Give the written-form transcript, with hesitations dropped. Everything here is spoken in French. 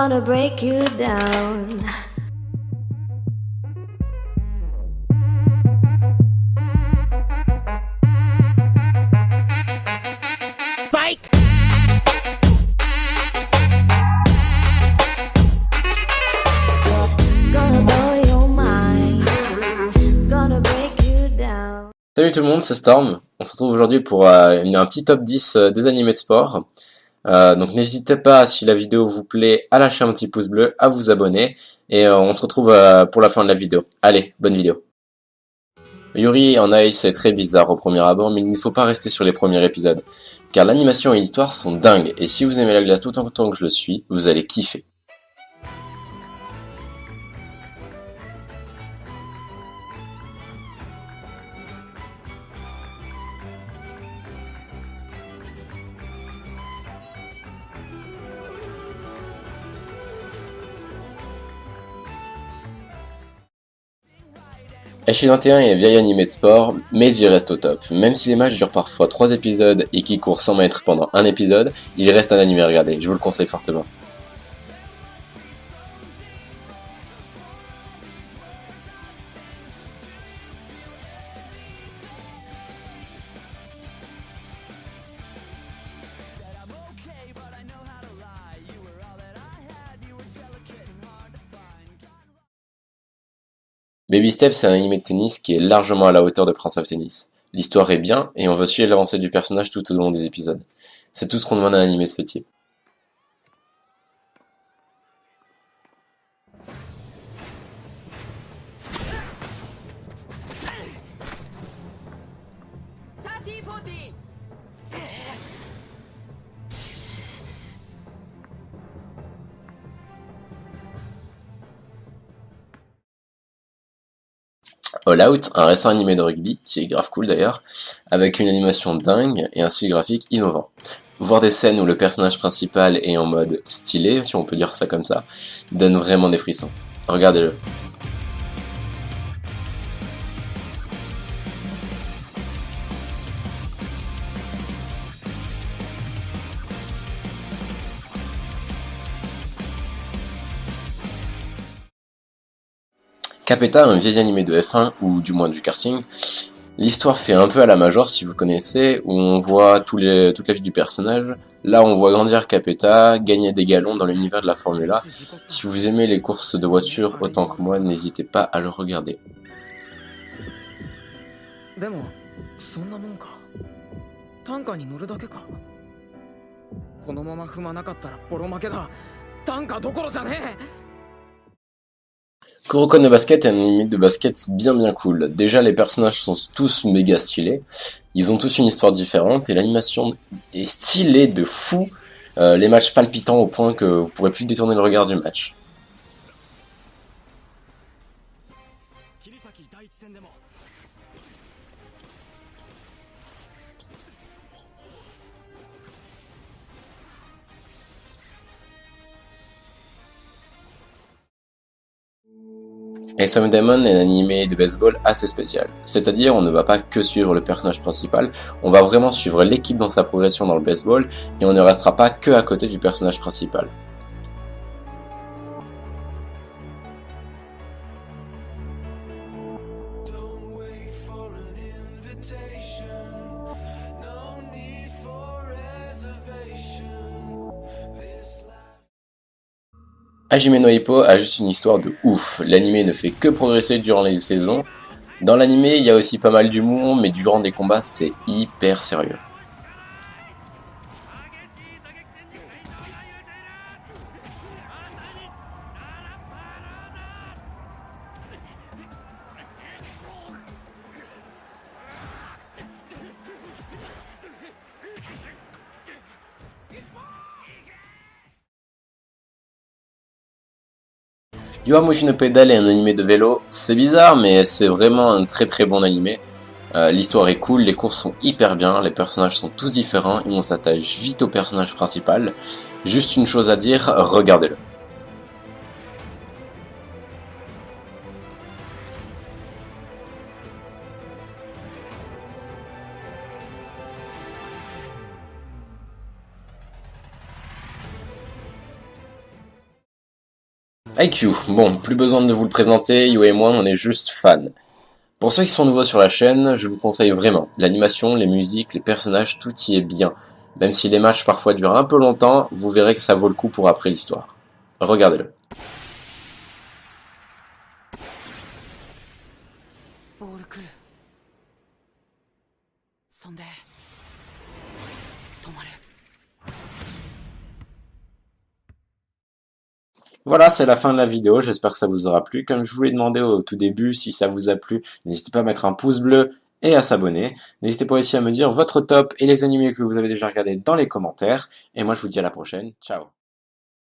gonna break you down. Psych! Gonna blow your mind. Gonna break you down. Salut tout le monde, c'est Storm. On se retrouve aujourd'hui pour un petit top 10 des animés de sport. Donc n'hésitez pas, si la vidéo vous plaît, à lâcher un petit pouce bleu, à vous abonner. Et on se retrouve pour la fin de la vidéo. Allez, bonne vidéo. Yuri en Ice est très bizarre au premier abord, mais il ne faut pas rester sur les premiers épisodes. Car l'animation et l'histoire sont dingues, et si vous aimez la glace tout autant que je le suis, vous allez kiffer. H21 est un vieil animé de sport, mais il reste au top. Même si les matchs durent parfois 3 épisodes et qu'il court 100 mètres pendant un épisode, il reste un animé à regarder, je vous le conseille fortement. Baby Steps, c'est un animé de tennis qui est largement à la hauteur de Prince of Tennis. L'histoire est bien, et on veut suivre l'avancée du personnage tout au long des épisodes. C'est tout ce qu'on demande à un animé de ce type. All Out, un récent animé de rugby, qui est grave cool d'ailleurs, avec une animation dingue et un style graphique innovant. Voir des scènes où le personnage principal est en mode stylé, si on peut dire ça comme ça, donne vraiment des frissons. Regardez-le. Capeta, un vieil animé de F1, ou du moins du karting. L'histoire fait un peu à la Major, si vous connaissez, où on voit toute la vie du personnage. Là, on voit grandir Capeta, gagner des galons dans l'univers de la Formule 1. Si vous aimez les courses de voitures autant que moi, n'hésitez pas à le regarder. Kuroko no Basket est un anime de basket bien cool. Déjà, les personnages sont tous méga stylés. Ils ont tous une histoire différente et l'animation est stylée de fou. Les matchs palpitants au point que vous pourrez plus détourner le regard du match. Ace of Diamond est un animé de baseball assez spécial, c'est-à-dire on ne va pas que suivre le personnage principal, on va vraiment suivre l'équipe dans sa progression dans le baseball et on ne restera pas que à côté du personnage principal. Hajime no Ippo a juste une histoire de ouf, l'anime ne fait que progresser durant les saisons. Dans l'anime, il y a aussi pas mal d'humour, mais durant des combats, c'est hyper sérieux. Yowamushi no Pedal est un animé de vélo, c'est bizarre mais c'est vraiment un très bon animé. L'histoire est cool, les courses sont hyper bien, les personnages sont tous différents et on s'attache vite au personnage principal. Juste une chose à dire, regardez-le. IQ, bon, plus besoin de vous le présenter, Yo et moi, on est juste fans. Pour ceux qui sont nouveaux sur la chaîne, je vous conseille vraiment. L'animation, les musiques, les personnages, tout y est bien. Même si les matchs parfois durent un peu longtemps, vous verrez que ça vaut le coup pour après l'histoire. Regardez-le. ボール来る。そんで止まる。 Voilà, c'est la fin de la vidéo, j'espère que ça vous aura plu. Comme je vous l'ai demandé au tout début, si ça vous a plu, n'hésitez pas à mettre un pouce bleu et à s'abonner. N'hésitez pas aussi à me dire votre top et les animés que vous avez déjà regardés dans les commentaires. Et moi je vous dis à la prochaine, ciao.